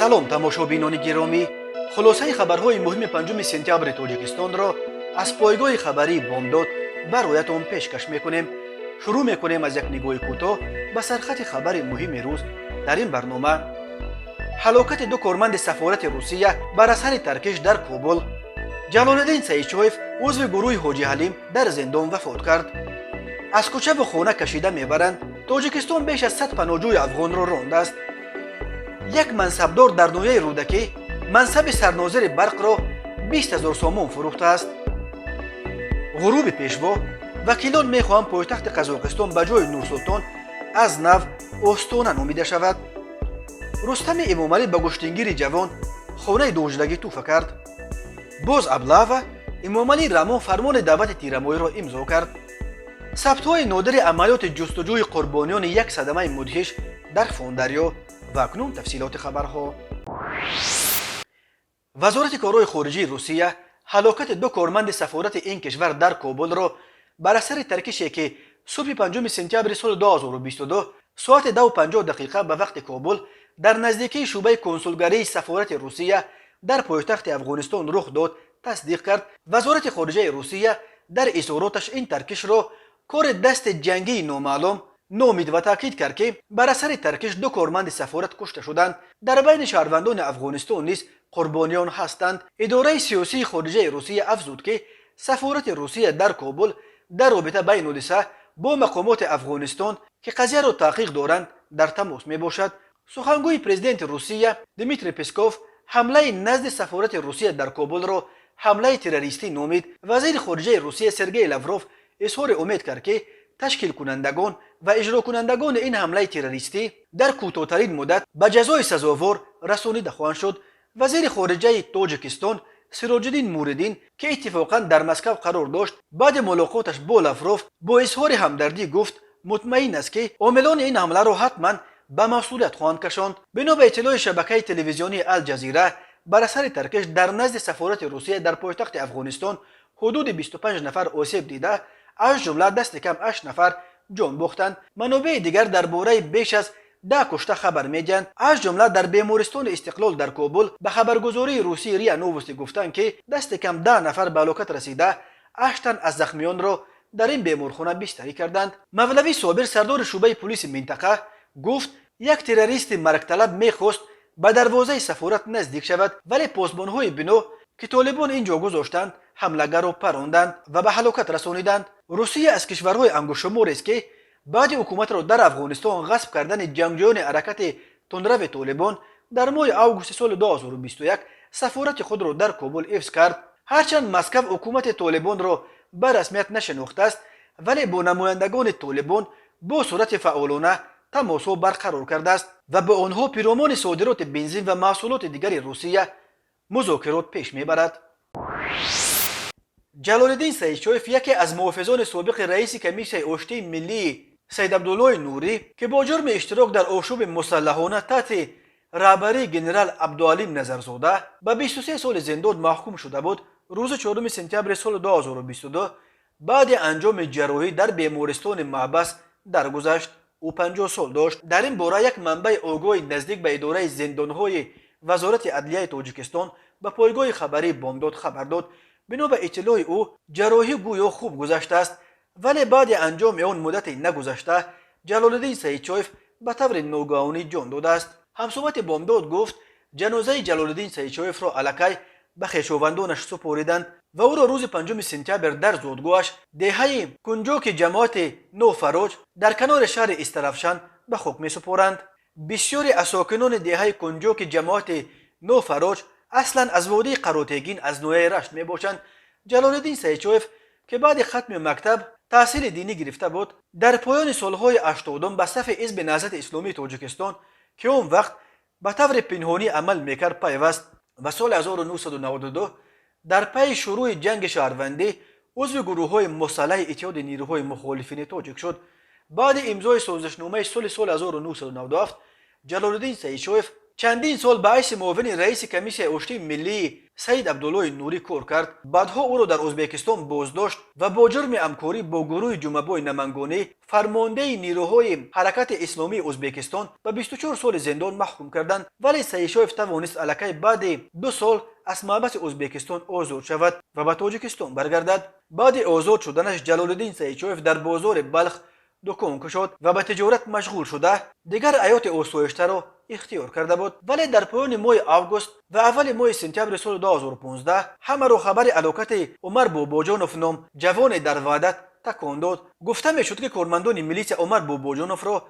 салом тамошобинони гиромӣ, хулосаи хабарҳои муҳими 5 сентябри тоҷикистонро аз пойгоҳи хабарии бомдод бароятон пешкаш мекунем. шурӯъ мекунем аз як нигоҳи кӯтоҳ ба сархати хабари муҳими рӯз. дар ин барнома ҳалокати ду корманди сафорати русия бар асари таркиш дар Кобул. ҷалолиддин Саидчоев, узви гурӯҳи Ҳоҷи Ҳалим, дар зиндон вафот кард. аз кӯчаву хона кашида мебаранд. тоҷикистон беш аз 100 паноҳҷӯи афғонро рондааст. як мансабдор дар ноҳияи рӯдакӣ мансаби сарнозири барқро 20 000 сомон фурӯхтааст. ғуруби пешво, вакилон мехоҳанд пойтахти Қазоқистон ба ҷои Нурсултон аз нав Остона номида шавад. Рустами Эмомалӣ ба гӯштингири ҷавон хонаи дӯждагӣ тӯҳфа кард. боз Аблава Эмомалӣ Рамон фармони давлати тирамоҳиро имзо кард. сабтҳои нодири амалиёти ҷустуҷӯи қурбониёни як садамаи мудҳиш дар Фондарё. ва акнун тафсилоти хабарҳо. вазорати корҳои хориҷии Русия ҳалокати ду корманди сафорати ин кишвар дар Кобулро бар асари таркише ки субҳи 5 сентябри соли 2022 соати 2:50 ба вақти Кобул дар наздикии шӯъбаи консулгарии сафорати Русия дар пойтахти Афғонистон рух дод, тасдиқ кард. вазорати хориҷаи Русия дар изҳороташ ин таркишро кори дасти ҷангии номаълум номид ва таъкид кард ки бар асари таркиш ду корманди сафорат кушта шуданд. дар байни шаҳрвандони Афғонистон низ қурбониён ҳастанд. идораи сиёсии хориҷаи Русия афзуд ки сафорати Русия дар Кобул дар робита байни ҳодиса бо мақомоти Афғонистон ки қазияро таҳқиқ доранд дар тамос мебошад. сухангӯи президенти Русия Дмитрий Песков ҳамлаи назди сафорати Русия дар Кобулро ҳамлаи террористӣ номид. вазири хориҷаи Русия Сергей Лавров изҳори умед кард ки ташкилкунандагон ва иҷрокунандагони ин ҳамлаи террористӣ дар кӯтоҳтарин муддат ба ҷазои сазовор расонида хоҳанд шуд. вазири хориҷаи Тоҷикистон Сироҷиддин Муридин ки иттифоқан дар Москав қарор дошт, баъди мулоқоташ бо Лавров бо изҳори ҳамдардӣ гуфт мутмаин аст ки омилони ин ҳамларо ҳатман ба масъулият хоҳанд кашонд. бино ба иттилои шабакаи телевизионии Ал-Ҷазира, бар асари таркиш дар назди сафорати Русия дар пойтахти Афғонистон ҳудуди 25 нафар осеб дида, аз ҷумла дасти кам 8 нафар ҷон бохтанд. манобеи дигар дар бораи беш аз 10 кушта хабар медиҳанд. аз ҷумла дар бемористони Истиқлол дар Кобул ба хабаргузории русии РИА Новости гуфтанд ки дасти кам 10 нафар ба ҳалокат расида, 8 тан аз захмиёнро дар ин беморхона бистарӣ карданд. Мавлавӣ Собир, сардори шӯъбаи пулиси минтақа, гуфт як террористи маргталаб мехост ба дарвозаи сафорат наздик шавад, вале посбонҳои бино ки толибон ин ҷо гузоштанд ҳамлагаро паронданд ва ба ҳалокат расониданд. русия аз кишварҳои ангушуморест ки баъди ҳукуматро дар Афғонистон ғасб кардани ҷангҷӯёни ҳаракати тунрави толибон дар моҳи августи соли 2021 сафорати худро дар Кобул ҳифз кард. ҳарчанд Москав ҳукумати толибонро ба расмият нашинохтааст, вале бо намояндагони толибон бо сурати фаъолона тамосҳо барқарор кардааст ва бо онҳо пиромони содироти бензин ва маҳсулоти дигари Русия музокирот пеш мебарад. ҷалолиддин Саидчоев, яке аз муҳофизони собиқи раиси комиссияи оштии миллии Саидабдуллои Нурӣ ки бо ҷурми иштирок дар ошӯби мусаллаҳона таҳти раҳбарии генерал Абдуалим Назарзода ба 23 соли зиндон маҳкум шуда буд. рӯзи 4 сентябри соли 2022 баъди анҷоми ҷарроҳӣ дар бемористони Маҳбас даргузашт. ӯ 50 сол дошт. дар ин бора як манбаи огоҳи наздик ба идораи зиндонҳои вазорати адлияи Тоҷикистон ба пойгоҳи хабарии Бомдод хабар дод. бино ба иттилои ӯ ҷарроҳӣ гӯё хуб гузаштааст, вале баъди анҷоми он муддати нагузашта Ҷалолиддин Саидчоев ба таври ногаҳонӣ ҷон додааст. ҳамсовати Бомдод гуфт ҷанозаи Ҷалолиддин Саидчоевро аллакай ба хешовандонаш супориданд ва ӯро рӯзи 5 сентябр дар зодгоҳаш деҳаи кунҷоки ҷамоати Нофароҷ дар канори шаҳри Истарафшан ба хук месупоранд. бисёри аз сокинони деҳаи кунҷоки ҷамоати Нофароҷ аслан аз водии Қаротегин аз ноҳияи Рашт мебошанд. Ҷалолиддин Саидчоев ки баъди хатми мактаб таҳсили динӣ гирифта буд, дар поёни солҳои 80 ба сафи ҳизби Наҳзати Исломии Тоҷикистон ки он вақт ба таври пинҳонӣ амал мекард пайваст ва соли 1992 дар пайи шурӯъи ҷанги шаҳрвандӣ узви гурӯҳҳои мусаллаҳи Иттиҳоди нирӯҳои мухолифини тоҷик шуд. баъди имзои созишномаи соли 1997 Ҷалолиддин Саидчоев چندین سال باعث معاون رئیس کمیسیون اشتی ملی سید عبدالله نوری کار کرد. بعدها او را در ازبکستان بازداشت و با جرم همکاری با گروه جنبش نمنگانی فرمانده نیروهای حرکت اسلامی ازبکستان به 24 سال زندان محکوم کردند، ولی سیشوف توانست الکی بعد 2 سال از محبس ازبکستان آزاد شود و به تاجیکستان برگردد. بعد آزاد شدنش جلال الدین سیشوف در بازار بلخ دکان گشود و به تجارت مشغول شده دیگر حیات آسایش‌تر را اختیار کرده بود. ولی در پایان ماه آگوست و اول ماه سپتامبر سال 2015 همه را خبر هلاکت عمر باباجانوف نام جوان در وحدت تکان داد. گفته میشد که کارمندان میلیس عمر باباجانوف را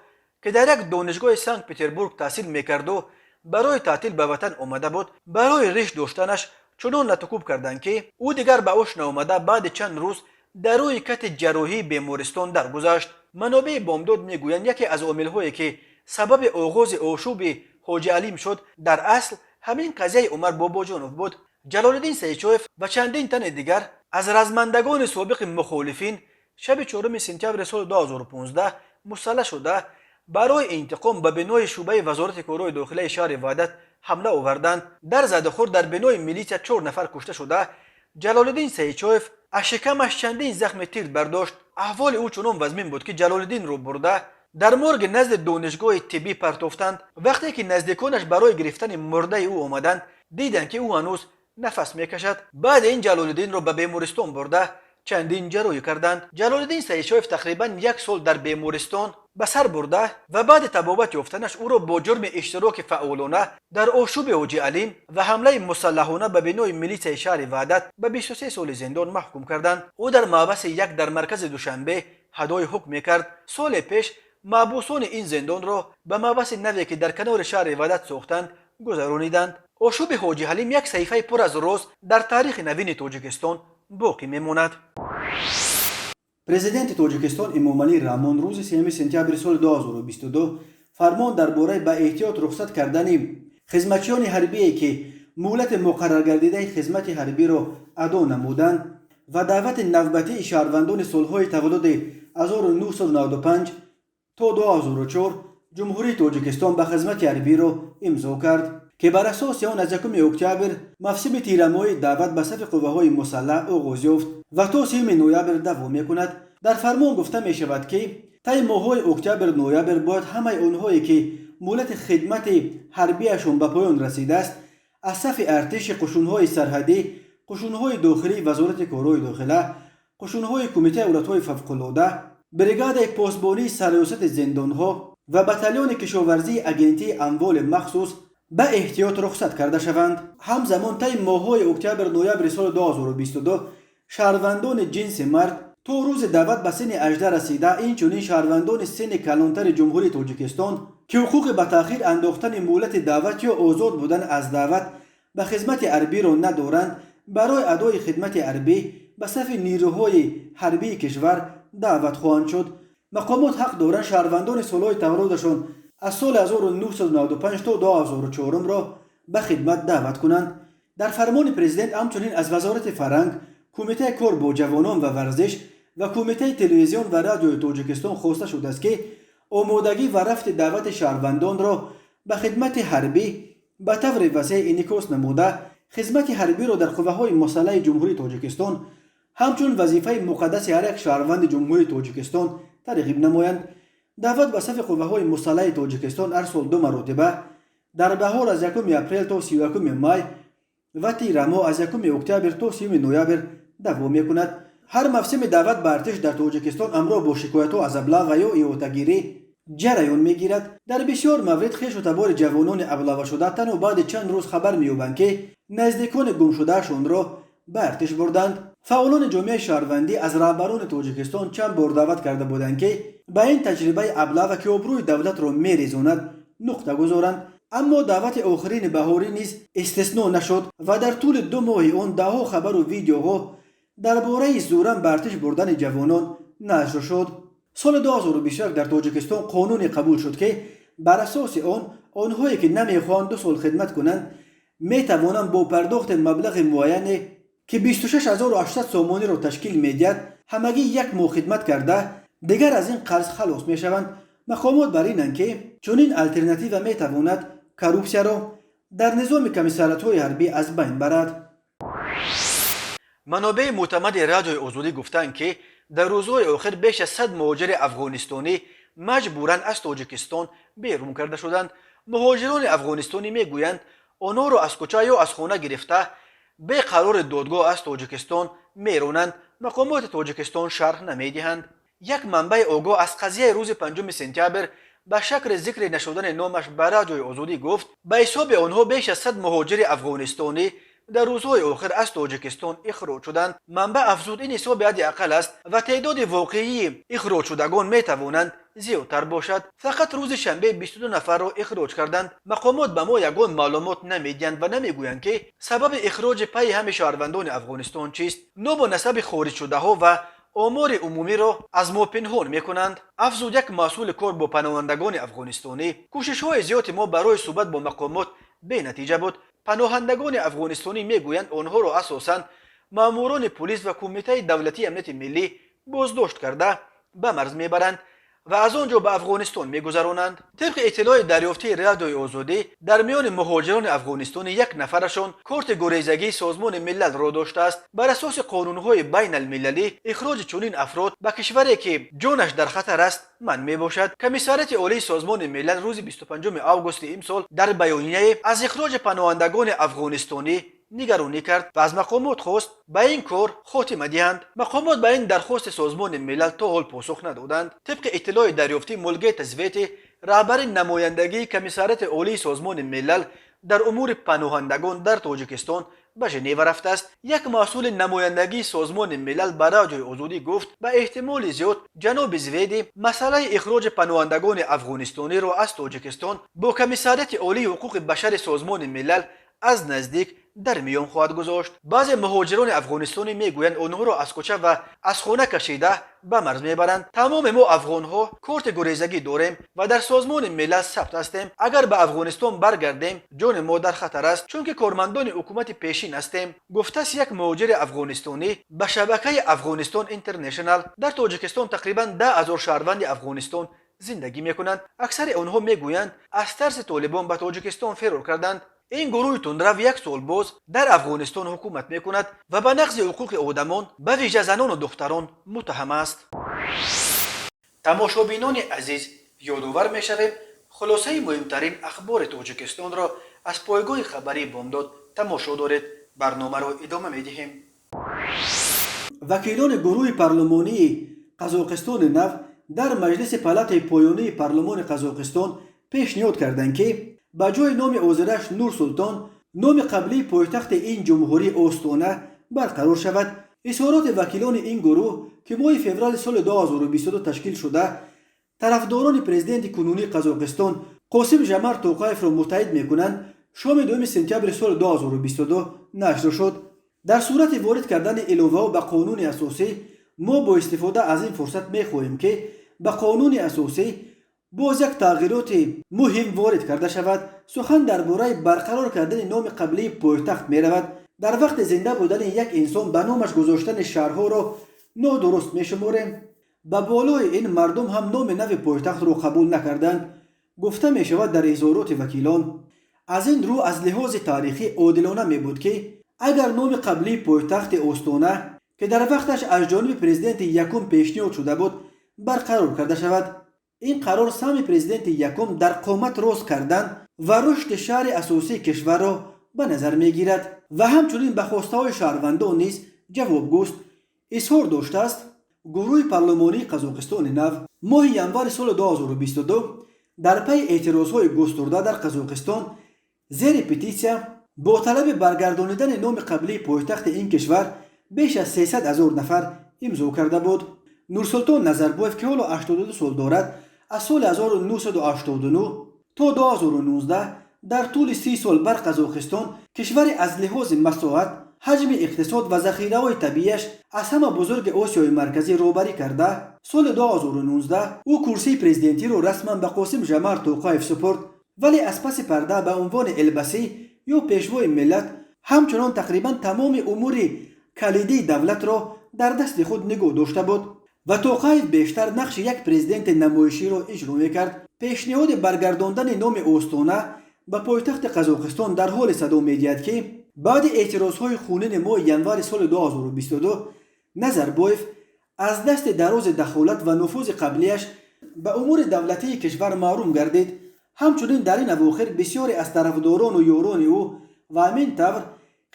که در یک دانشگاه سنت پتربورگ تحصیل میکرد و برای تعطیل به وطن آمده بود، برای ریش داشتنش چنان نتکوب کردند که او دیگر به هوش نآمده بعد چند روز در روی کت جراحی بیمارستان درگذشت. منابع بامداد میگویند یکی از عامل‌هایی که سبب آغاز آشوب حاجی علیم شد در اصل همین قضیه عمر باباجانوف بود. جلال الدین سیچوف و چندین تن دیگر از رزمندگان سابق مخالفین شب 4 سپتامبر سال 2015 مسلح شده برای انتقام به بنای شعبه وزارت کارهای داخلی شهر وحدت حمله آوردند. در زدخورد در بنای میلیس 4 نفر کشته شده. جلال الدین سیچوف از شکمش چندین زخم تیر برداشت. احوال او چنان وزمین بود که جلال الدین رو برده در مرگ نزد دانشگاه طبی پرتافتند. وقتی که نزدیکانش برای گرفتن مرده او آمدند دیدند که او هنوز نفس میکشد. بعد این جلال الدین رو به بیمارستان برده چندین جراحی کردند. جلال الدین سیشوف تقریبا 1 سال در بیمارستان به سر برده و بعد تبابت یافتنش او را با جرم اشتراک فعالانه در آشوب حاجی علیم و حمله مسلحانه به بنای میلیس شهر وحدت به 23 سال زندان محکوم کردند. او در محبس 1 در مرکز دوشنبه ادای حکم میکرد. سال پیش محبوسان این زندان را به محبس نوی که در کنار شهر وحدت ساختند گذرانیدند. آشوب حاجی علیم یک صحیفه پر از راز در تاریخ نوین تاجیکستان باقی میماند. پرزیدنت تاجیکستان امامعلی رحمان روز 3 سپتامبر سال 2022 فرمان درباره به احتیاط رخصت کردن خدمتچیان حربی که مهلت مقرر گردیده خدمت حربی را ادا نمودند و دعوت نوبتی شهروندان سالهای تولد 1995 تا 2004 جمهوری تاجیکستان به خدمت حربی را امضا کرد که بر اساس آن از 1 اکتبر موسم تیرماه دعوت به صف قوه‌های مسلح آغاز یافت و تا 3 نوامبر دوام می‌کند. در فرمان گفته می شود که طی ماه‌های اکتبر نوامبر باید همه آنهایی که مهلت خدمت حربیشان به پایان رسیده است از صف ارتش، قشون‌های سرحدی، قشون‌های داخلی وزارت کارهای داخله، قشون‌های کمیته حالت‌های فوق‌العاده، بریگاد پاسبانی سرریاست زندان‌ها و بتالون کشاورزی اگنتی اموال مخصوص به احتیاط رخصت کرده شوند. همزمان طی ماه‌های اکتبر نوامبر سال 2022 شهروندان جنس مرد تا روز دعوت به سن 18 رسیده اینچنین شهروندان سن کلانتر جمهوری تاجیکستان که حقوق به تأخیر انداختن مهلت دعوت یا آزاد بودن از دعوت به خدمت حربی را ندارند برای ادای خدمت حربی به صف نیروهای حربی کشور دعوت خواهند شد. مقامات حق دارند شهروندان سالهای تولدشان از سال 1995 تا 2004 را به خدمت دعوت کنند. در فرمان پرزیدنت همچنین از وزارت فرهنگ، کمیته کار با جوانان و ورزش و کمیته تلویزیون و رادیو تاجیکستان خواسته شده است که آمادگی و رفت دعوت شهروندان را به خدمت حربی به طور وسیع انعکاس نموده خدمت حربی را در قوه‌های مسلح جمهوری تاجیکستان همچون وظیفه مقدس هر یک شهروند جمهوری تاجیکستان ترغیب نمایند. دعوت به صف قوه‌های مسلح تاجیکستان هر سال 2 مرتبه در بهار از 1 اپریل تا 31 مای و تیر ماه از 1 اکتبر تا 3 نوامبر دوام می‌کند. هر موسم دعوت به ارتش در تاجیکستان همراه با شکایت‌ها از ابلاغ یا احاطه‌گیری جریان می‌گیرد. در بسیار موارد خویش و تبار جوانان ابلاغ شده تنها بعد چند روز خبر می‌یابند که نزدیکان گم شدهشان را به ارتش بردند. فعالان جامعه شهروندی از رهبران تاجیکستان چند بار دعوت کرده بودند که به این تجربه ابلاغ که آبروی دولت را می‌ریزاند نقطه گذارند، اما دعوت آخرین بهاری نیز استثنا نشد و در طول 2 ماه آن دهها خبر و ویدیوها درباره زوراً به ارتش بردن جوانان نشر شد. سال 2021 در تاجیکستان قانونی قبول شد که بر اساس آن آنهایی که نمیخواهند 2 سال خدمت کنند میتوانند با پرداخت مبلغ معین که 26800 سومانی را تشکیل میدهد همگی 1 ماه خدمت کرده دیگر از این قرض خلاص میشوند. مقامات بر اینند که چنین الترناتیو میتواند коррупсия ро дар низоми комиссариятҳои ҳарбӣ аз байн барад. منابع معتمد رادیوی آزادی گفتند که در روزهای آخر بیش از 100 مهاجر افغانستانی مجبوراً از تاجیکستان بیرون کرده شدند. مهاجران افغانستانی میگویند آنها را از کوچه یا از خانه گرفته به قرار دادگاه از تاجیکستان میرانند. مقامات تاجیکستان شرح نمیدهند. یک منبع آگاه از قضیه روز 5 سپتامبر به شکل ذکر نشدن نامش به رادیوی آزادی گفت به حساب آنها بیش از 100 مهاجر افغانستانی در روزهای آخر از تاجیکستان اخراج شدند. منبع افزود این حساب حداقل است و تعداد واقعی اخراج شدگان میتوانند زیادتر باشد. فقط روز شنبه 22 نفر را اخراج کردند. مقامات به ما یگان معلومات نمیدهند و نمیگویند که سبب اخراج پی همه شهروندان افغانستان چیست. نام و نسب خارج شده ها و آمار عمومی را از ما پنهان میکنند. افزود یک مسئول کار با پناهندگان افغانستانی کوشش های زیاد ما برای صحبت با مقامات بی نتیجه بود. پناهندگان افغانستانی میگویند آنها را اساساً ماموران پلیس و کمیته دولتی امنیت ملی بازداشت کرده به مرز میبرند و از آنجا به افغانستان میگذرانند. طبق اطلاع دریافتی رادیوی آزادی در میان مهاجران افغانستانی یک نفرشان کارت گریزگی سازمان ملل را داشته است. بر اساس قانونهای بین المللی اخراج چنین افراد به کشوری که جانش در خطر است منع میباشد. کمیساریات عالی سازمان ملل روز 25 آگوست امسال در بیانیه از اخراج پناهندگان افغانستانی نگرانی کرد و از مقامات خواست به این کار خاتمه دهند. مقامات به این درخواست سازمان ملل تا حال پاسخ ندادند. طبق اطلاع دریافتی مولگیت زویت رهبر نمایندگی کمیساریات عالی سازمان ملل در امور پناهندگان در تاجیکستان به ژنو رفته است. یک مسئول نمایندگی سازمان ملل به رادیوی آزادی گفت به احتمال زیاد جناب زویدی مسئله اخراج پناهندگان افغانستانی را از تاجیکستان با کمیساریات عالی حقوق بشر سازمان ملل از نزدیک در میان خواهد گذاشت. بعضی مهاجران افغانستانی میگویند آنها را از کوچه و از خانه کشیده به مرز میبرند. تمام ما افغانها کارت گریزگی داریم و در سازمان ملل ثبت هستیم. اگر به افغانستان برگردیم جان ما در خطر است چون که کارمندان حکومت پیشین هستیم، گفته است یک مهاجر افغانستانی به شبکه افغانستان اینترنشنال. در تاجیکستان تقریبا 10,000 شهروند افغانستان زندگی میکنند. اکثر آنها میگویند از ترس طالبان به تاجیکستان فرار کردند. این گروه تندرو یک سال باز در افغانستان حکومت میکند و به نقض حقوق آدمان به ویژه زنان و دختران متهم است. تماشابینان عزیز، یادآور میشویم خلاصه مهمترین اخبار تاجیکستان را از پایگاه خبری بامداد تماشا دارید. برنامه را ادامه میدهیم. وکیلان گروه پارلمانی قزاقستان نو در مجلس پلات پایانی پارلمان قزاقستان پیشنهاد کردند که به جای نام آذرش نور سلطان نام قبلی پایتخت این جمهوری استانه برقرار شود. اظهارات وکیلان این گروه که ماه فوریه سال 2022 تشکیل شده طرفداران پرزیدنت کنونی قزاقستان قاسم جمال توقایف را متحد میکنند شام 2 سپتامبر سال 2022 نشر شد. در صورت وارد کردن علاوه به قانون اساسی ما با استفاده از این فرصت میخواهیم که به قانون اساسی باز یک تغییرات مهم وارد کرده شود. سخن درباره برقرار کردن نام قبلی پایتخت می رود. در وقت زنده بودن یک انسان به نامش گذاشتن شهرها را نادرست می شماریم. به بالای این مردم هم نام نو پایتخت را قبول نکردند. گفته می شود در اظهارات وکیلان از این رو از لحاظ تاریخی عادلانه می بود که اگر نام قبلی پایتخت استانه که در وقتش از جانب پرزیدنت یکم پیشنهاد شده بود برقرار کرده شود. این قرار سهم پرزیدنت یکم در قامت راست کردن و رشد شهر اساسی کشور را به نظر می گیرد و همچنین به خواسته های شهروندان نیز جوابگوست. اظهار داشته است گروه پارلمانی قزاقستان نو ماه ینور سال 2022 در پی اعتراض های گسترده در قزاقستان زیر پتیسیا با طلب برگردانیدن نام قبلی پایتخت این کشور بیش از 300,000 نفر امضا کرده بود. نورسلطان نظربایف که حالا 82 سال دارد از سال 1989 تا 2019 در طول 30 سال بر قزاقستان کشوری از لحاظ مساحت، حجم اقتصاد و ذخیره‌های طبیعیش از همه بزرگ آسیای مرکزی روبری کرده. سال 2019 او کرسی پرزیدنتی را رسما به قاسم جمال توقایف سپرد ولی از پس پرده به عنوان البسی یا پیشوای ملت همچنان تقریبا تمام امور کلیدی دولت را در دست خود نگاه داشته بود و توقایف بیشتر نقش یک پرزیدنت نمایشی را اجرا می‌کرد. پیشنهاد برگرداندن نام استانه به پایتخت قزاقستان در حال صدا می‌دهد که بعد اعتراضهای خونین ماه ینور سال 2022 نظربایف از دست دراز دخالت و نفوذ قبلیش به امور دولتی کشور محروم گردید. همچنین در این اواخر بسیاری از طرفداران و یاران او و همین طور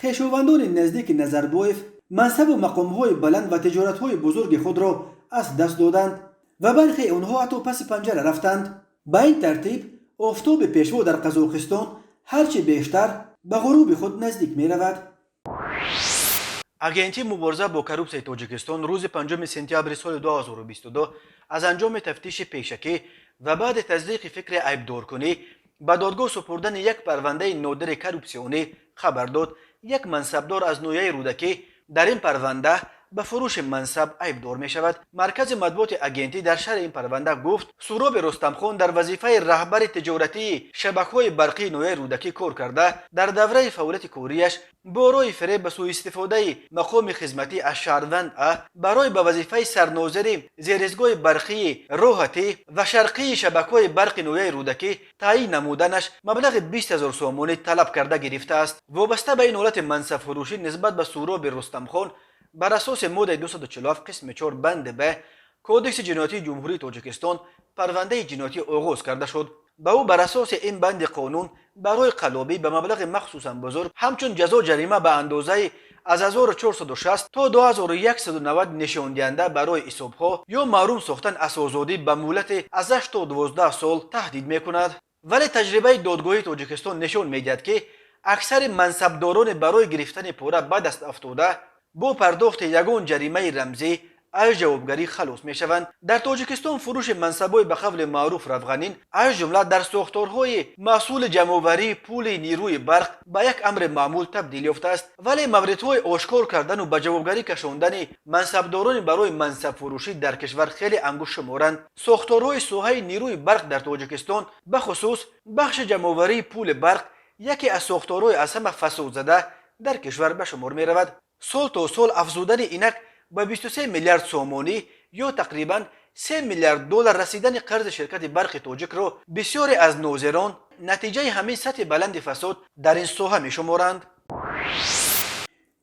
خویشاوندان نزدیک نظربایف منصب و مقامهای بلند و تجارتهای بزرگ خود را از دست دادند و برخی آنها حتی پس پنجره رفتند. به این ترتیب آفتاب پیشوا در قزاقستان هرچه بیشتر به غروب خود نزدیک می رود. اگنتی مبارزه با کروپسیون تاجیکستان روز 5 سپتامبر سال 2022 از انجام تفتیش پیشکی و بعد تصدیق فکر عیبدارکنی به دادگاه سپردن یک پرونده نادر کروپسیونی خبر داد. یک منصبدار از نوعه رودکی در این پرونده به فروش منصب عیبدار می شود. مرکز مطبوعات اگنتی در شرح این پرونده گفت سهراب رستمخان در وظیفه رهبر تجارتی شبکه‌های برقی نوعه رودکی کار کرده. در دوره فعالیت کاریش برای فریب به سوء استفاده مقام خدمتی از شهروند برای به وظیفه سرناظر زیرزگاه برقی روحتی و شرقی شبکه‌های برق نوعه رودکی تعیین نمودنش مبلغ 20,000 سومانی طلب کرده گرفته است. وابسته به این حالت منصب فروشی نسبت به سهراب رستمخان بر اساس ماده 247 قسم 4 بند به کودکس جنایتی جمهوری تاجیکستان پرونده جنایتی آغاز کرده شد. به او بر اساس این بند قانون برای قلابی به مبلغ مخصوصا بزرگ همچون جزا جریمه به اندازه از 1460 تا 2190 نشان دهنده برای حسابها یا محروم ساختن از آزادی به مهلت از 8 تا 12 سال تهدید میکند. ولی تجربه دادگاهی تاجیکستان نشان میدهد که اکثر منصبداران برای گرفتن پوره به دست افتاده با پرداخت یگان جریمه رمزی از جوابگری خلاص می شوند. در تاجیکستان فروش منصب‌های به قول معروف رفغانین از جمله در ساختارهای مسئول جمع‌آوری پول نیروی برق به یک امر معمول تبدیل یافته است. ولی موردهای آشکار کردن و به جوابگری کشاندن منصبداران برای منصب فروشی در کشور خیلی انگشت شمارند. ساختارهای ساحه نیروی برق در تاجیکستان به خصوص بخش جمع‌آوری پول برق یکی از ساختارهای از همه فساد زده در کشور به شمار می رود. سال تا سال افزودن اینک به 23 میلیارد سومانی یا تقریباً 3 میلیارد دلار رسیدن قرض شرکت برق تاجیک را بسیاری از ناظران نتیجه همین سطح بلند فساد در این ساحه می شمارند.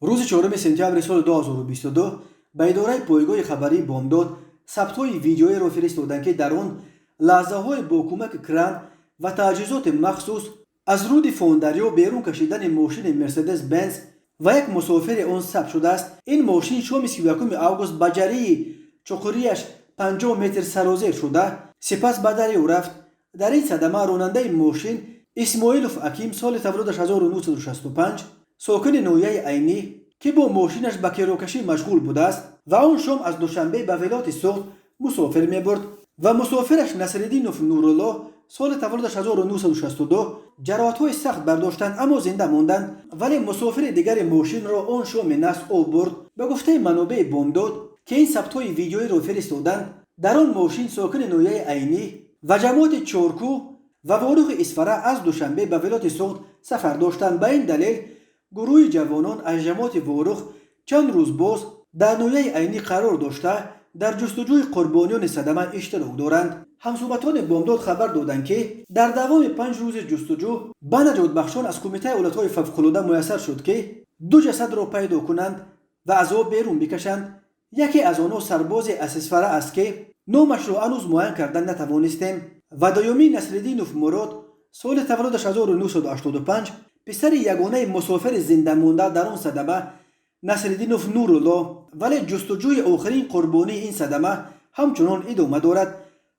روز 4 سپتامبر سال 2022 به اداره پایگاه خبری بامداد ثبت‌های ویدیویی را فرستادند که در آن لحظه‌های با کمک کران و تجهیزات مخصوص از رود فوندریو بیرون کشیدن ماشین مرسدس بنز و یک مسافر آن ثبت شده است. این ماشین شام 31 آگوست به جری چقریش 50 متر سرازیر شده سپس به دریا رفت. در این صدمه راننده ماشین اسماعیلوف حکیم سال تولدش 1965 ساکن نویه عینی که با ماشینش به کیروکشی مشغول بوده است و آن شام از دوشنبه به ولایت سوخت مسافر می برد و مسافرش نصرالدینوف نورالله سال تولدش 1962 جراحت‌های سخت برداشتند اما زنده ماندند. ولی مسافر دیگر ماشین را آن شام نصف او برد. به گفته منابع بامداد که این ثبت‌های ویدیویی را فرستادند در آن ماشین ساکن نویه عینی و جماعت چورکو و واروخ اسفره از دوشنبه به ولایت سوخت سفر داشتند. به این دلیل گروه جوانان از جماعت واروخ چند روز باز در نویه عینی قرار داشته در جستجوی قربانیان صدمه اشتراک دارند. همصحبتان بامداد خبر دادند که در دوام 5 روز جستجو به نجات بخشان از کمیته حالتهای فوق‌العاده میسر شد که 2 جسد را پیدا کنند و از آب بیرون بکشند. یکی از آنها سرباز اسفره است که نامش را هنوز معین کردن نتوانستیم و دومی نصرالدینوف مراد سال تولدش 1985 پسر یگانه مسافر زنده مانده در آن صدمه نصرالدینوف نورالله. ولی جستجوی آخرین قربانی این صدمه همچنان ادامه دارد.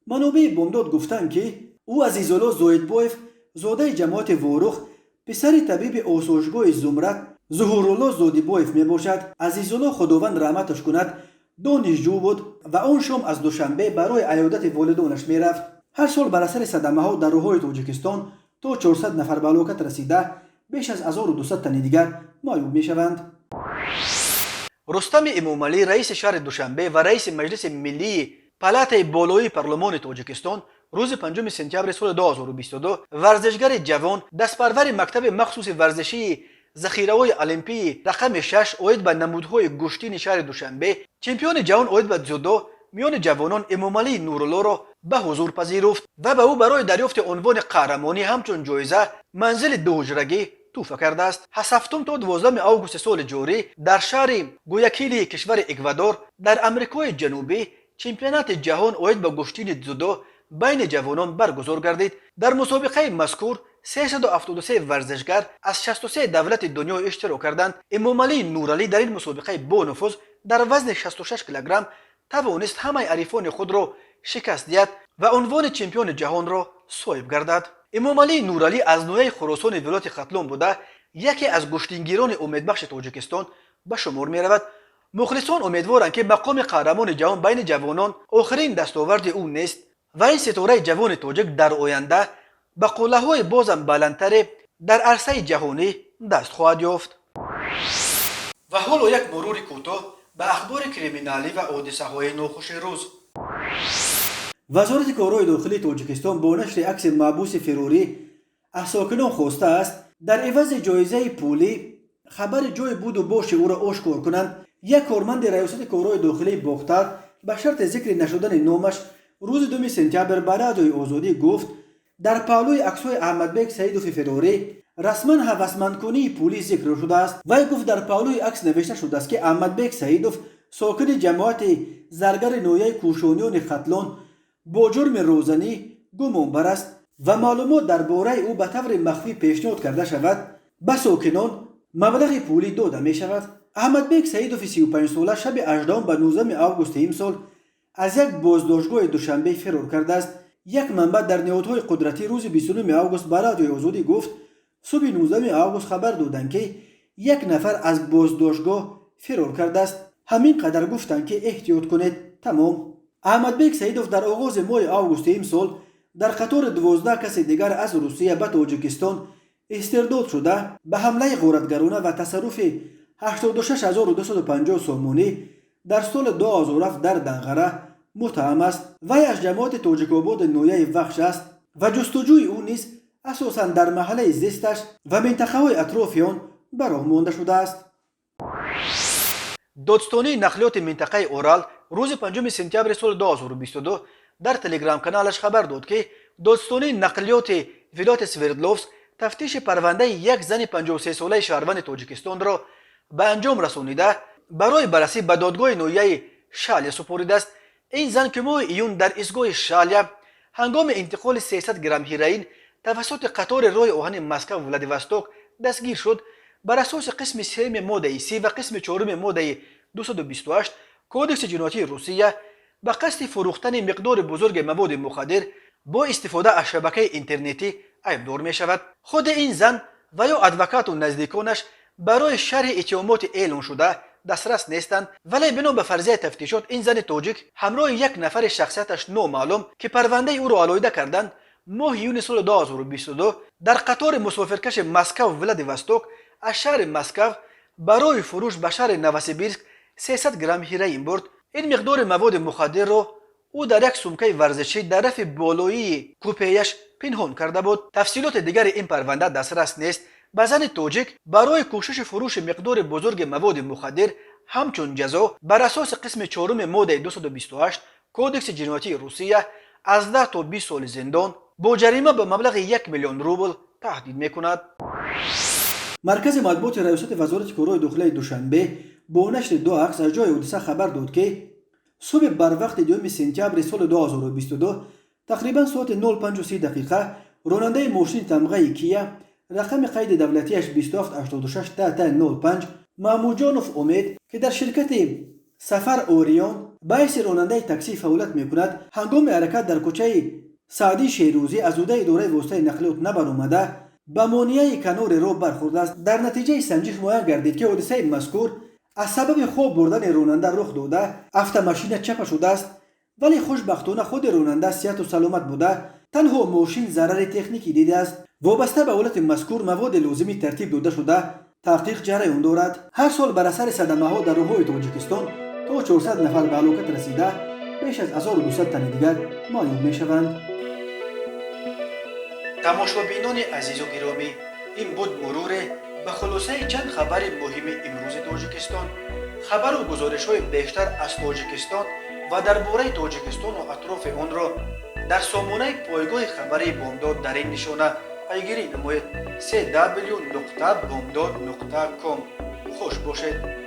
منابع بامداد گفتند که او عزیزالله زایدبایف زاده جماعت واروخ پسر طبیب آسایشگاه زمرت ظهورالله زادیبایف می باشد. عزیزالله خداوند رحمتش کند دانشجو بود و آن شام از دوشنبه برای عیادت والدانش می رفت. هر سال بر اثر صدمه ها در راههای تاجیکستان تا 400 نفر به هلاکت رسیده بیش از 1200 تن دیگر معیوب می شوند. رستم امامعلی رئیس شهر دوشنبه و رئیس مجلس ملی پالاتای بالایی پارلمان تاجیکستان روز 5 سپتامبر سال 2022 ورزشگر جوان دستپرور مکتب مخصوص ورزشی ذخیره‌های المپی رقم 6 اوید به نمودهای گشتین شهر دوشنبه چمپیون جهان اوید به جودو میان جوانان امامعلی نورالله را به حضور پذیرفت و به او برای دریافت عنوان قهرمانی همچون جایزه منزل 2 حجرگی توفه کرده است. از 7 تا 12 آگوست سال جاری در شهر گویاکیل کشور اکوادور در امریکای جنوبی چمپیونات جهان اوید به گشتین جودو بین جوانان برگزار گردید. در مسابقه مذکور 373 ورزشگر از 63 دولت دنیا اشتراک کردند. امامعلی نورعلی در این مسابقه با نفوذ در وزن 66 کیلوگرم توانست همه حریفان خود را شکست دهد و عنوان چمپیون جهان را صاحب گردد. امامعلی نورعلی از نوعه خراسان ولایت ختلان بوده یکی از گشتینگیران امیدبخش تاجیکستان به شمار می رود. مخلصان امیدوارند که مقام قهرمان جهان بین جوانان آخرین دستاورد او نیست و این ستاره جوان تاجیک در آینده به قله‌های بازم بلندتر در عرصه جهانی دست خواهد یافت. و حالا یک مرور کوتاه به اخبار کریمینالی و حادثه‌های ناخوش روز. وزارت کارهای داخلی تاجیکستان با نشر عکس محبوس فروری از ساکنان خواسته است در عوض جایزه پولی خبر جای بود و باش او را آشکار کنند. یک کارمند ریاست کارهای داخلی باختر به شرط ذکر نشدن نامش روز 2 سپتامبر برای آزادی گفت در پهلوی عکس‌های احمدبک سعیدوف فروری رسما هوسمندکنی پولی ذکر شده است. وی گفت در پهلوی عکس نوشته شده است که احمدبک سعیدوف ساکن جماعت زرگر نویه کوشانیان ختلان با جرم روزنی گمانبر است و معلومات درباره او به طور مخفی پیشنهاد کرده شود به ساکنان مبلغ پولی داده می شود. احمدبک سعیدوف 35 ساله شب 18 به 19 آگوست امسال از یک بازداشتگاه دوشنبه فرار کرده است. یک منبع در نهادهای قدرتی روز 29 آگوست برای آزادی گفت صبح 19 آگوست خبر دادند که یک نفر از بازداشتگاه فرار کرده است. همین قدر گفتند که احتیاط کنید. تمام. احمدبک سعیدوف در آغاز ماه آگوست امسال در قطار 12 کس دیگر از روسیه به تاجیکستان استرداد شده به حمله غارتگرانه و تصرف 86250 سامانی در سال 2007 در دنقره متهم است. وی از جماعت تاجیک‌آباد نویه وخش است و جستجوی او نیز اساساً در محله زیستش و منطقه‌های اطراف آن براه مانده شده است. دادستانی نقلیات منطقه اورال روز 5 سپتامبر سال 2022 در تلگرام کانالش خبر داد که دادستانی نقلیات ولایت سوردلوفسک تفتیش پرونده یک زن 53 ساله شهروند تاجیکستان را به انجام رسانیده برای بررسی به دادگاه نویه شالیا سپرده است. این زن که ماه ایون در ایستگاه شالیا هنگام انتقال 300 گرم هیروئین توسط قطار راه آهن مسکو ولادیواستوک دستگیر شد. بر اساس قسم 3 ماده 30 و قسم 4 ماده 228 کودکس جنایتی روسیه به قصد فروختن مقدار بزرگ مواد مخدر با استفاده از شبکه اینترنتی ایبدار می شود. خود این زن و یا ادوکات و نزدیکانش برای شرح اتهامات اعلان شده دسترس نیستند، ولی بنا به فرضیه تفتیشات این زن تاجیک همراه یک نفر شخصیتش نامعلوم که پرونده او را علایده کردند ماه یونیو سال 2022 در قطار مسافرکش مسکو ولادیواستوک از شهر مسکو برای فروش به شهر نوسیبیرسک 300 گرم هیروئین برد. این مقدار مواد مخدر را او در یک سومکه ورزشی در رف بالایی کوپه‌اش پنهان کرده بود. تفصیلات دیگر این پرونده دسترس نیست. به زن تاجیک برای کوشش فروش مقدار بزرگ مواد مخدر همچون جزا بر اساس قسم 4 ماده 228 کودکس جنایتی روسیه از 10 تا 20 سال زندان با جریمه به مبلغ 1 میلیون روبل تهدید میکند. مرکز مطبوعات ریاست وزارت کارهای داخلی دوشنبه با نشر 2 عکس از جای حادثه خبر داد که صبح بر وقت 2 سپتامبر سال 2022 تقریبا ساعت 0:30 راننده ماشین تمغه کیا رقم قید دولتیش 2786 05 محمود جانوف امید که در شرکت سفر اوریون باعث راننده تاکسی فعالیت میکند هنگام حرکت در کوچه سعدی شیروزی از عهده اداره واسطه نقلیات نبرآمده به مانعه کنار راه برخورده است. در نتیجه سنجش معین گردید که حادثه مذکور از سبب خواب بردن راننده رخ داده. افت چپ شده است ولی خوشبختانه خود راننده صحت و سلامت بوده. تنها ماشین ضرر تکنیکی دیده است. وابسته به حالت مذکور مواد لازمی ترتیب داده شده. تحقیق جریان دارد. هر سال بر اثر صدمه ها در راههای تاجیکستان تا 400 نفر به هلاکت رسیده، بیش از 1200 تن دیگر معیوب می شوند. تماشابینان عزیز و گرامی، این بود مرور به خلاصه چند خبر مهم امروز تاجیکستان. خبر و گزارش های بیشتر از تاجیکستان و درباره تاجیکستان و اطراف آن را در سامانه پایگاه خبری بامداد در این نشانه پیگیری نموید. www.bomdod.com. خوش باشید.